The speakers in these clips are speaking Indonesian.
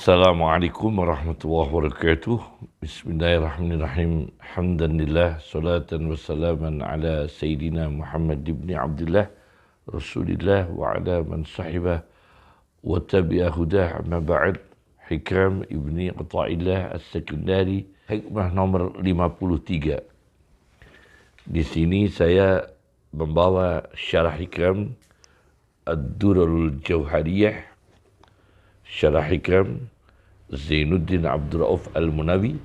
Assalamualaikum warahmatullahi wabarakatuh. Bismillahirrahmanirrahim. Alhamdulillah, salatan wassalaman ala Sayyidina Muhammad ibn Abdullah, Rasulillah wa ala man sahibah wa tabi'a hudah amma ba'd. Hikam ibni Qata'illah As-Sekundari, hikmah nomor 53. Di sini saya membawa syarah hikam Ad-Durarul Jauhariyah, syarah hikam Zainuddin Abdul Rauf Al-Munawi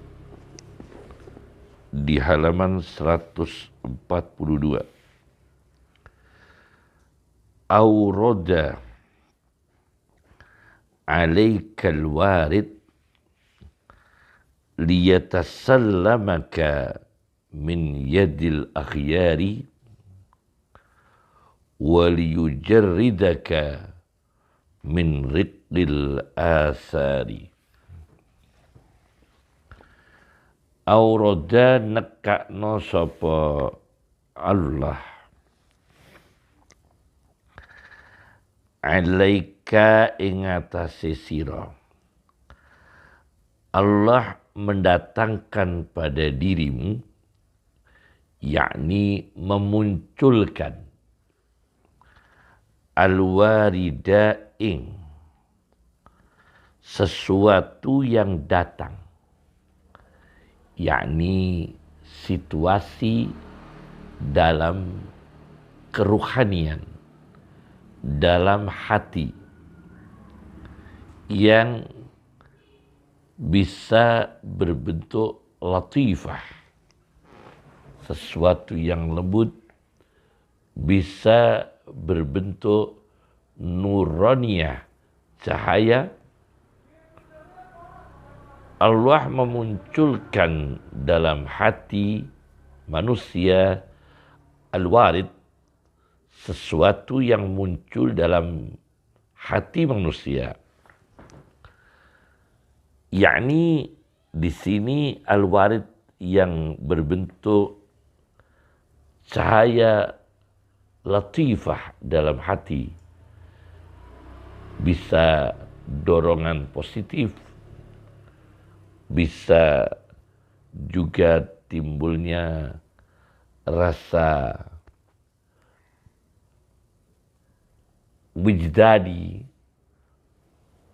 di halaman 142. Awrada alaikal warid liyatasallamaka min yadil akhyari wa liyujarridaka min riqqil asari. Awrada nekakno sapa Allah alaika ing atase sira. Allah mendatangkan pada dirimu, yakni memunculkan al-warida ing sesuatu yang datang, yakni situasi dalam keruhanian, dalam hati yang bisa berbentuk latifah, sesuatu yang lembut, bisa berbentuk nuraniyah, cahaya. Allah memunculkan dalam hati manusia al-warid, sesuatu yang muncul dalam hati manusia. Yakni di sini al-warid yang berbentuk cahaya latifah dalam hati, bisa dorongan positif, bisa juga timbulnya rasa wijdadi,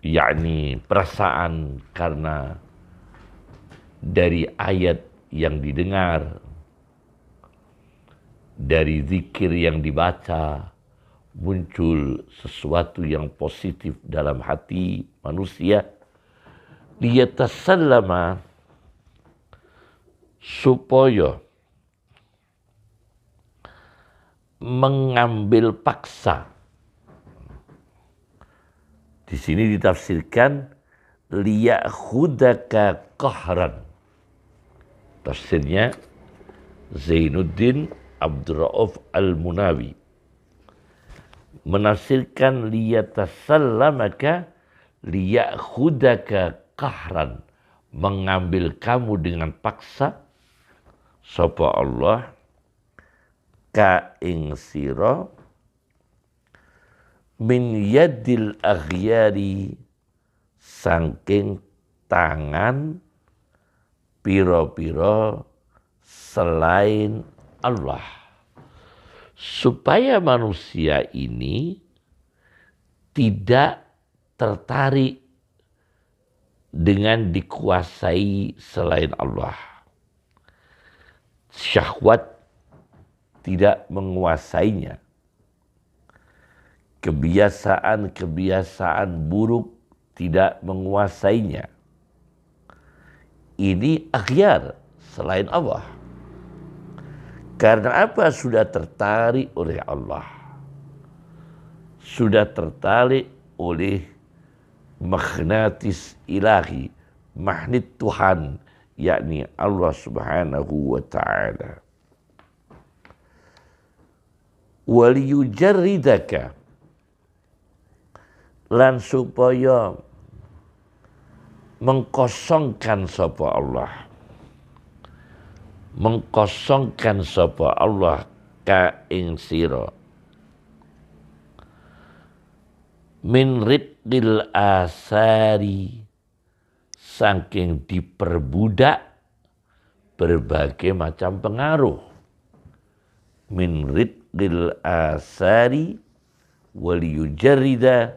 yakni perasaan karena dari ayat yang didengar, dari zikir yang dibaca, muncul sesuatu yang positif dalam hati manusia. Liyatasallama, supaya mengambil paksa. Di sini ditafsirkan liyakhudaka qahran. Tafsirnya Zainuddin Abdul Rauf Al-Munawi menafsirkan liyatasallamaka liyakhudaka qahran, mengambil kamu dengan paksa sapa Allah ka ing sira min yadil aghyari, saking tangan piro-piro selain Allah, supaya manusia ini tidak tertarik dengan dikuasai selain Allah. Syahwat tidak menguasainya. Kebiasaan-kebiasaan buruk tidak menguasainya. Ini akhyar selain Allah. Karena apa? Sudah tertarik oleh Allah. Sudah tertarik oleh magnetis ilahi, magnet Tuhan, yakni Allah subhanahu wa ta'ala. Waliyujarridaka, lan supaya mengkosongkan sapa Allah, mengkosongkan sapa Allah ka ing sira min riqqil asari, saking diperbudak berbagai macam pengaruh. Min ridqil asari wal yujarrida,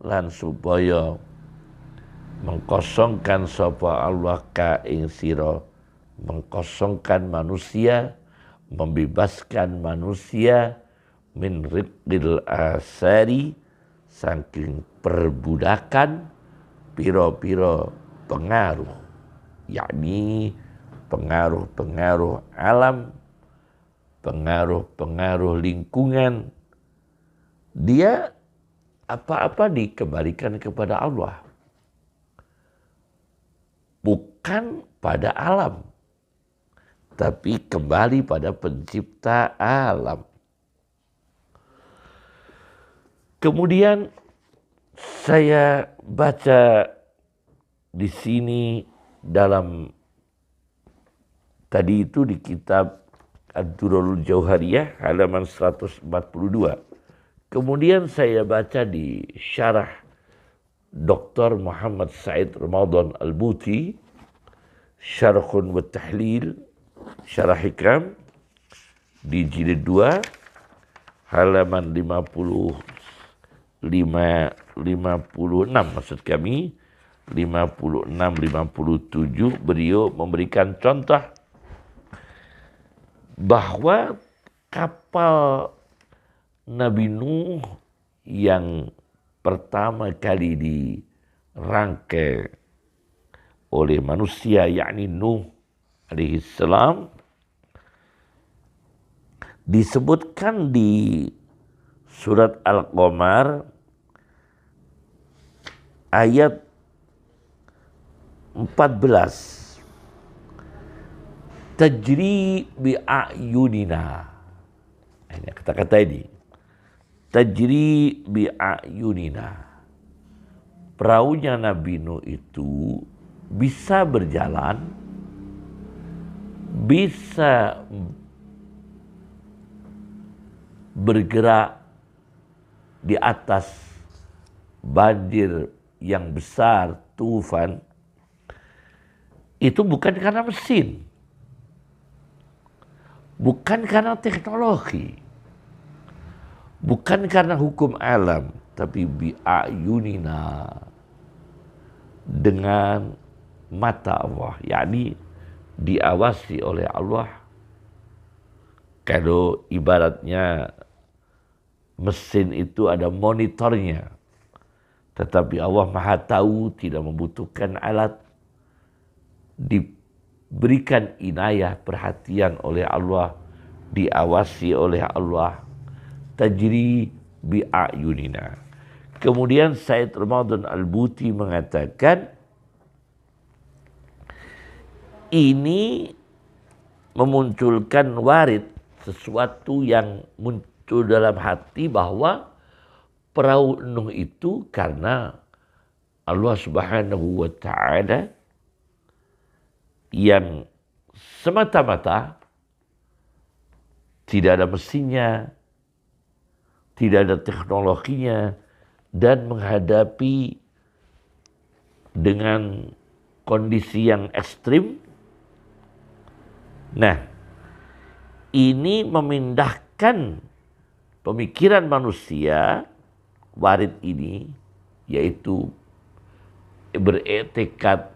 lan supaya mengkosongkan sapa Allah ka ing sira, mengkosongkan manusia, membebaskan manusia min ridqil asari, saking perbudakan piro-piro pengaruh, yakni pengaruh-pengaruh alam, pengaruh-pengaruh lingkungan. Dia apa-apa dikembalikan kepada Allah, bukan pada alam, tapi kembali pada pencipta alam. Kemudian saya baca di sini dalam tadi itu di kitab Ad-Durarul Jauhariyah halaman 142. Kemudian saya baca di syarah Dr. Muhammad Said Ramadan Al-Buti, Syarhun wa Tahlil, Syarah Hikam di jilid 2 halaman 56 maksud kami 56-57. Beliau memberikan contoh bahwa kapal Nabi Nuh yang pertama kali dirangkai oleh manusia, yakni Nuh alaihi salam, disebutkan di surat Al-Qamar ayat 14. Tajri bi'ayunina. Ini kata-kata ini. Tajri bi'ayunina. Perahunya Nabi Nuh itu bisa berjalan, bisa bergerak di atas banjir yang besar, tufan. Itu bukan karena mesin, bukan karena teknologi, bukan karena hukum alam, tapi bi'ayunina, dengan mata Allah, yakni diawasi oleh Allah. Kalau ibaratnya mesin itu ada monitornya, tetapi Allah Maha Tahu, tidak membutuhkan alat, diberikan inayah, perhatian oleh Allah, diawasi oleh Allah. Tajri bi'ayunina. Kemudian Said Ramadan Al-Buti mengatakan ini memunculkan warid, sesuatu yang muncul dalam hati, bahwa perahu Nuh itu karena Allah Subhanahu wa Ta'ala yang semata-mata tidak ada mesinnya, tidak ada teknologinya, dan menghadapi dengan kondisi yang ekstrim. Nah, ini memindahkan pemikiran manusia, warid ini, yaitu beretikat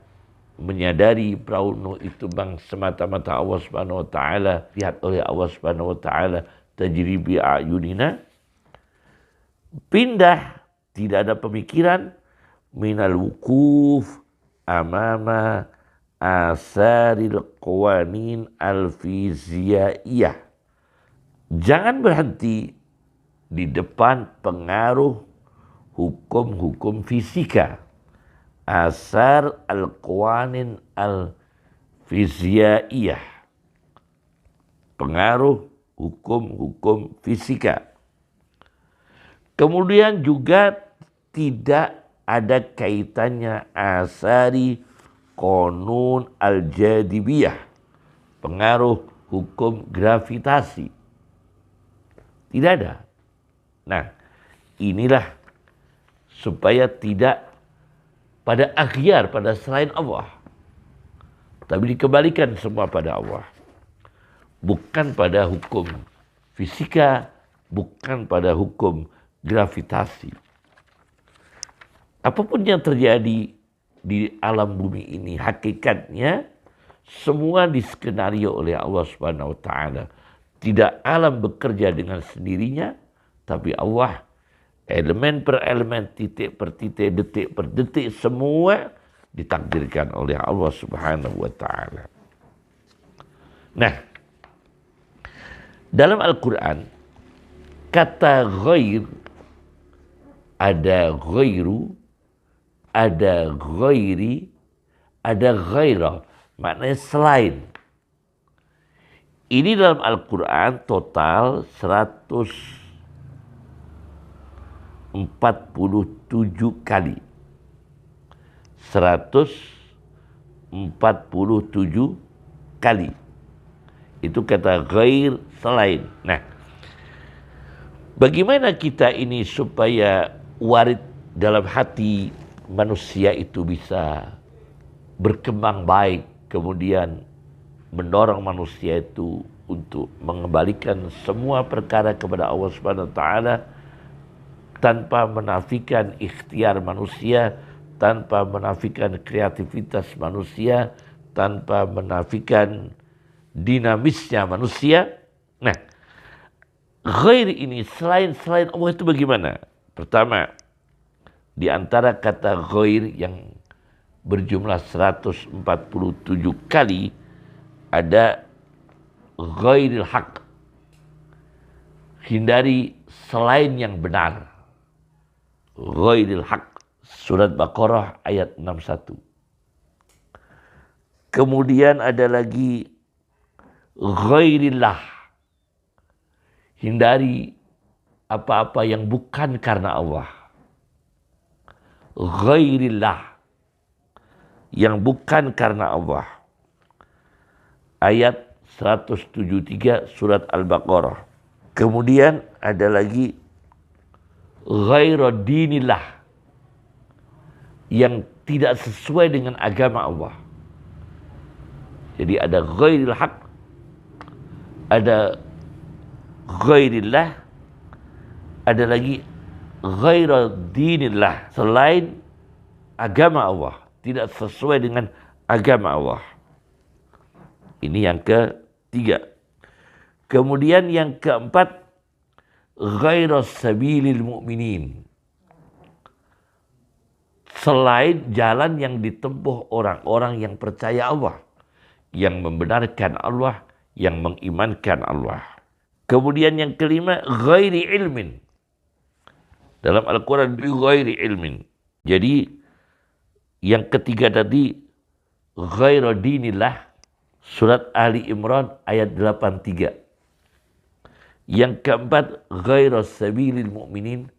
menyadari perahu Nuh itu bang semata-mata Allah Subhanahu wa Ta'ala, lihat oleh Allah Subhanahu wa Ta'ala, tajri bi'ayunina, pindah, tidak ada pemikiran, minal wukuf amama asaril qawanin al-fiziyaiyah. Jangan berhenti di depan pengaruh hukum-hukum fisika, asar al-qawanin al-fiziyaiyah, pengaruh hukum-hukum fisika. Kemudian juga tidak ada kaitannya asari qanun al-jadibiyah, pengaruh hukum gravitasi. Tidak ada. Nah, inilah supaya tidak pada akhyar, pada selain Allah. Tapi dikembalikan semua pada Allah. Bukan pada hukum fisika, bukan pada hukum gravitasi. Apapun yang terjadi di alam bumi ini, hakikatnya semua diskenario oleh Allah Subhanahu wa taala. Tidak alam bekerja dengan sendirinya, tapi Allah elemen per elemen, titik per titik, detik per detik, semua ditakdirkan oleh Allah Subhanahu wa taala. Nah, dalam Al-Quran, kata ghair, ada ghairu, ada ghairi, ada ghairah, maknanya selain. Ini dalam Al-Quran total 147 kali. 147 kali. Itu kata ghair, selain. Nah, bagaimana kita ini supaya warid dalam hati manusia itu bisa berkembang baik, kemudian mendorong manusia itu untuk mengembalikan semua perkara kepada Allah Subhanahu wa taala tanpa menafikan ikhtiar manusia, tanpa menafikan kreativitas manusia, tanpa menafikan dinamisnya manusia. Nah, ghair ini selain Allah itu bagaimana? Pertama, di antara kata ghair yang berjumlah 147 kali ada ghairil haq. Hindari selain yang benar. Ghairil haq. Surat Baqarah ayat 61. Kemudian ada lagi ghairillah. Hindari apa-apa yang bukan karena Allah. Ghairillah. Yang bukan karena Allah. Ayat 173 surat Al-Baqarah. Kemudian ada lagi ghairu dinillah, yang tidak sesuai dengan agama Allah. Jadi ada ghairil haq, ada ghairillah, ada lagi ghairu dinillah, selain agama Allah, tidak sesuai dengan agama Allah. Ini yang ketiga. Kemudian yang keempat, ghairu sabilil mu'minin, selain jalan yang ditempuh orang-orang yang percaya Allah, yang membenarkan Allah, yang mengimankan Allah. Kemudian yang kelima, ghairi ilmin. Dalam Al-Quran, ghairi ilmin. Jadi yang ketiga tadi, ghairu dinillah, surat Ali Imran ayat 83. Yang keempat, ghairu sabilil mu'minin,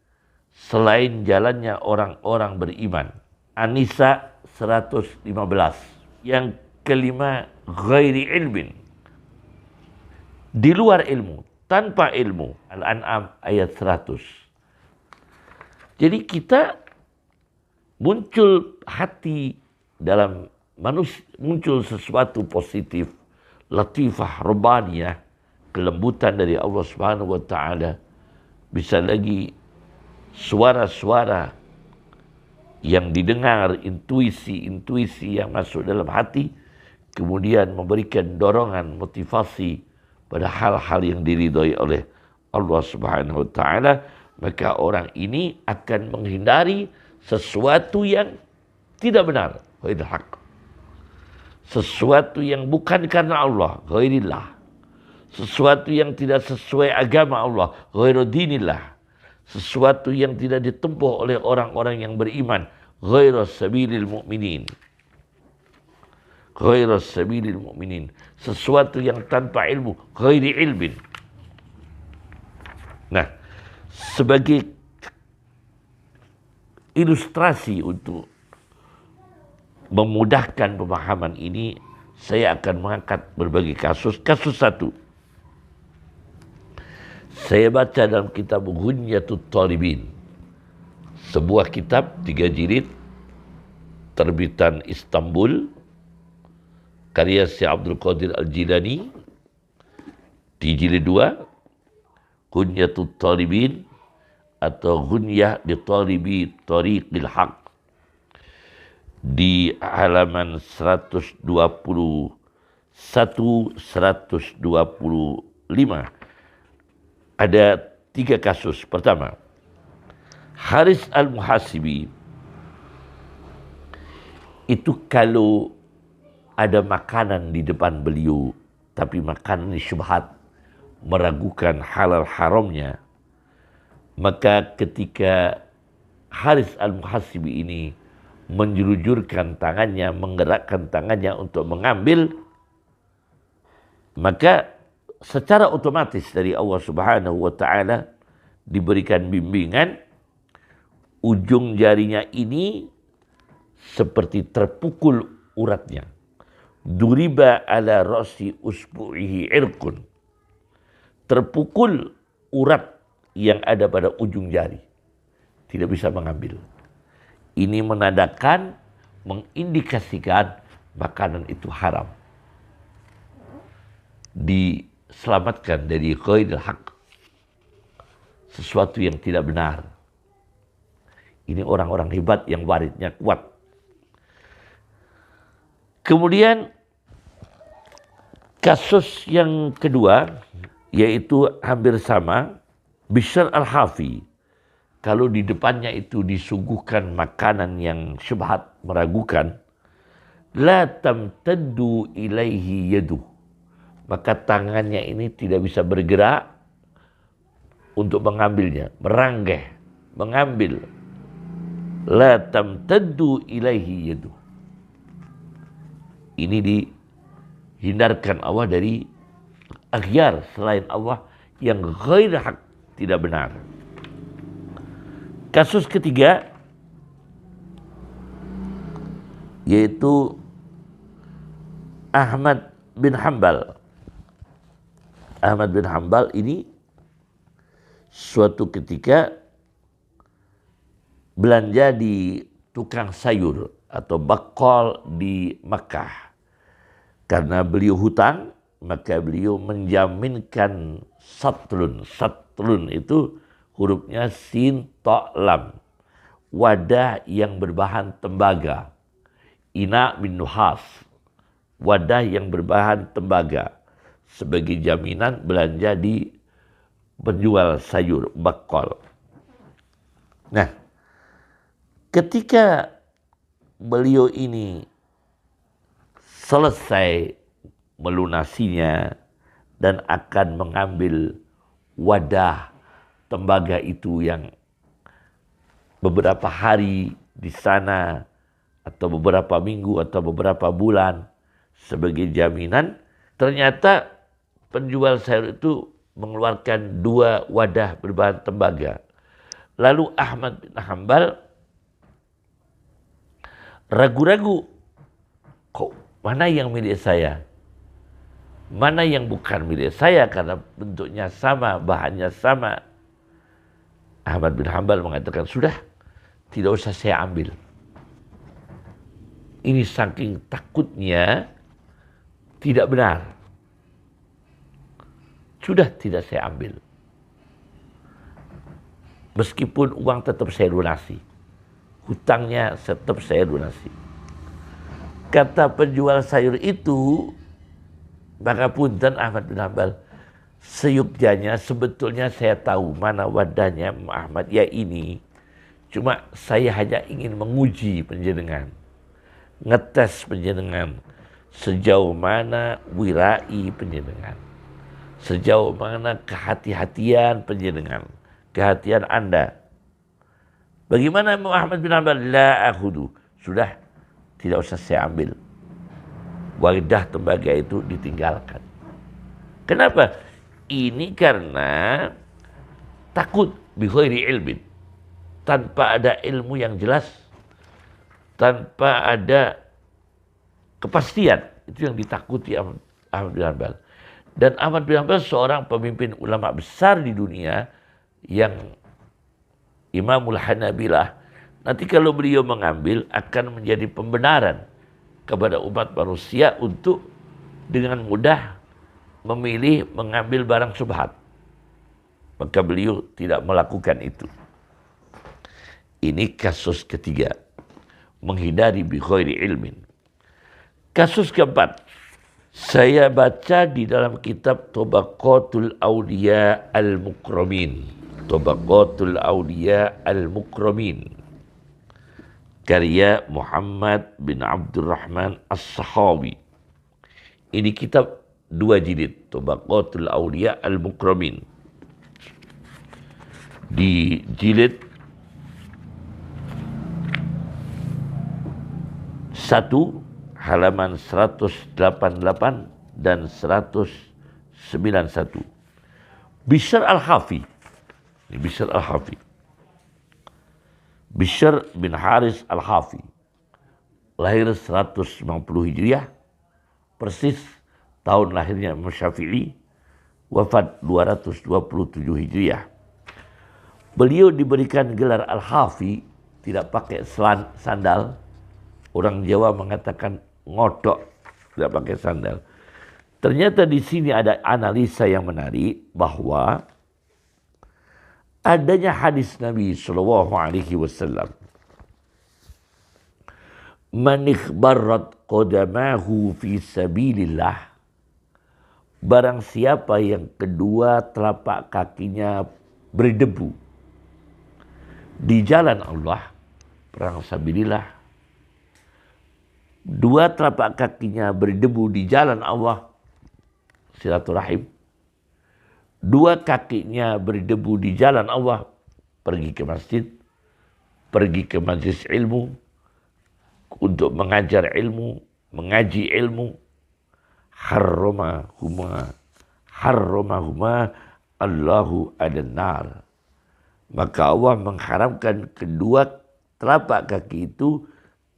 selain jalannya orang-orang beriman. An-Nisa 115. Yang kelima, ghairi ilmin, di luar ilmu, tanpa ilmu. Al-An'am ayat 100. Jadi kita muncul hati dalam manusia, muncul sesuatu positif, latifah, rabbaniyah, kelembutan dari Allah Subhanahu wa taala. Bisa lagi suara-suara yang didengar, intuisi yang masuk dalam hati, kemudian memberikan dorongan, motivasi pada hal-hal yang diridhoi oleh Allah Subhanahu wa taala, maka orang ini akan menghindari sesuatu yang tidak benar, ghairil haq. Sesuatu yang bukan karena Allah, ghairillah. Sesuatu yang tidak sesuai agama Allah, ghairu dinillah. Sesuatu yang tidak ditempuh oleh orang-orang yang beriman, ghairu sabilil mu'minin. Ghairu sabilil mu'minin. Sesuatu yang tanpa ilmu, ghairi ilmin. Nah, sebagai ilustrasi untuk memudahkan pemahaman ini, saya akan mengangkat berbagai kasus. Kasus satu, saya baca dalam kitab Ghunyatut Talibin, sebuah kitab 3 jilid terbitan Istanbul, karya Syekh Abdul Qadir Al-Jilani, di jilid 2, Ghunyatul Talibin atau Ghunyah li Talibi Tariqil Haq, di halaman 121-125. Ada 3 kasus. Pertama, Haris Al-Muhasibi itu kalau ada makanan di depan beliau, tapi makanan ini syubhat, meragukan halal haramnya, maka ketika Haris Al-Muhasibi ini menjulurkan tangannya, menggerakkan tangannya untuk mengambil, maka secara otomatis dari Allah Subhanahu wa taala diberikan bimbingan, ujung jarinya ini seperti terpukul uratnya. Duriba ala ra'si usbu'ihi irqun. Terpukul urat yang ada pada ujung jari. Tidak bisa mengambil. Ini menandakan, mengindikasikan makanan itu haram. Diselamatkan dari ghairil haq, sesuatu yang tidak benar. Ini orang-orang hebat yang waridnya kuat. Kemudian kasus yang kedua, yaitu hampir sama, Bishr Al-Hafi. Kalau di depannya itu disuguhkan makanan yang syubhat, meragukan, la tamtaddu ilaihi yaduh, maka tangannya ini tidak bisa bergerak untuk mengambilnya, meranggeh, mengambil. La tamtaddu ilaihi yaduh. Ini dihindarkan Allah dari aghyar selain Allah yang ghair hak, tidak benar. Kasus ketiga yaitu Ahmad bin Hanbal. Ahmad bin Hanbal ini suatu ketika belanja di tukang sayur atau bakal di Makkah. Karena beliau hutang, maka beliau menjaminkan satrun. Satrun itu hurufnya sin ta lam. Wadah yang berbahan tembaga. Ina bin nuhas. Wadah yang berbahan tembaga. Sebagai jaminan belanja di penjual sayur bakal. Nah, ketika beliau ini selesai melunasinya dan akan mengambil wadah tembaga itu yang beberapa hari di sana atau beberapa minggu atau beberapa bulan sebagai jaminan, ternyata penjual sayur itu mengeluarkan 2 wadah berbahan tembaga. Lalu Ahmad bin Hanbal ragu-ragu, kok mana yang milik saya? Mana yang bukan milik saya karena bentuknya sama, bahannya sama. Ahmad bin Hanbal mengatakan, sudah, tidak usah saya ambil. Ini saking takutnya tidak benar. Sudah tidak saya ambil. Meskipun uang tetap saya lunasi. Hutangnya tetap saya lunasi. Kata penjual sayur itu, maka punten Ahmad bin Hanbal, seyukjanya sebetulnya saya tahu mana wadahnya Ahmad ya ini. Cuma saya hanya ingin menguji penjenengan, ngetes penjenengan, sejauh mana wirai penjenengan, sejauh mana kehati-hatian penjenengan, kehatian Anda. Bagaimana Ahmad bin Hanbal? La akhudu. Sudah, tidak usah saya ambil. Wadah tembaga itu ditinggalkan. Kenapa? Ini karena takut bighairi ilmin. Tanpa ada ilmu yang jelas. Tanpa ada kepastian. Itu yang ditakuti Ahmad bin Hanbal. Dan Ahmad bin Hanbal seorang pemimpin ulama besar di dunia yang Imamul Hanabilah Nanti kalau beliau mengambil akan menjadi pembenaran kepada umat manusia untuk dengan mudah memilih mengambil barang syubhat. Maka beliau tidak melakukan itu. Ini kasus ketiga, menghindari bi ghairi ilmin. Kasus keempat, saya baca di dalam kitab Tabaqatul Awliya Al-Mukramin. Tabaqatul Awliya Al-Mukramin. Karya Muhammad bin Abdurrahman As-Sahawi. Ini kitab 2 jilid, Tabaqatul Awliya Al-Mukramin. Di jilid 1 halaman 188 dan 191. Bishr Al-Hafi. Ini Bishr Al-Hafi. Bishr bin Haris Al-Hafi. Lahir 150 Hijriah. Persis tahun lahirnya Imam Syafi'i. Wafat 227 Hijriah. Beliau diberikan gelar Al-Hafi, tidak pakai sandal. Orang Jawa mengatakan ngodok, tidak pakai sandal. Ternyata di sini ada analisa yang menarik bahwa adanya hadis Nabi Shallallahu Alaihi Wasallam, "Man ikhbarrat qadamahu fi sabilillah." Barang siapa yang kedua telapak kakinya berdebu di jalan Allah, perang sabilillah. Dua telapak kakinya berdebu di jalan Allah, silaturahim. Dua kakinya berdebu di jalan Allah, pergi ke masjid, pergi ke majelis ilmu, untuk mengajar ilmu, mengaji ilmu. Harramahuma Allahu adan-nar. Maka Allah mengharamkan kedua telapak kaki itu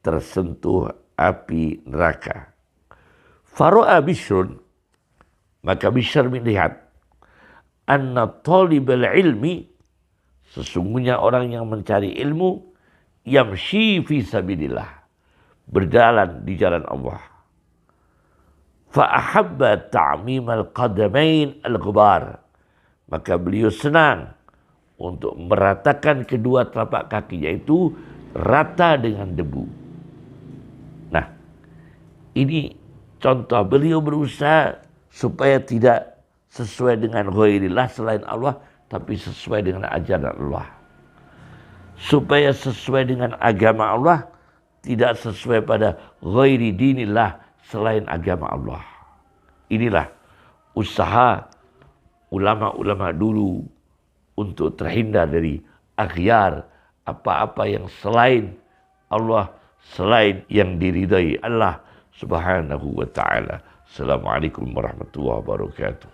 tersentuh api neraka. Fara'a Bishrun, maka Bishr melihat anna talibal ilmi, sesungguhnya orang yang mencari ilmu, yamshi fi sabilillah, berjalan di jalan Allah. Fa'ahabba ta'mimal qadamain al-ghubar, maka beliau senang untuk meratakan kedua telapak kakinya itu rata dengan debu. Nah, ini contoh beliau berusaha supaya tidak sesuai dengan ghairillah selain Allah, tapi sesuai dengan ajaran Allah. Supaya sesuai dengan agama Allah, tidak sesuai pada ghairi dinillah selain agama Allah. Inilah usaha ulama-ulama dulu untuk terhindar dari akhyar, apa-apa yang selain Allah, selain yang diridai Allah Subhanahu wa ta'ala. Assalamualaikum warahmatullahi wabarakatuh.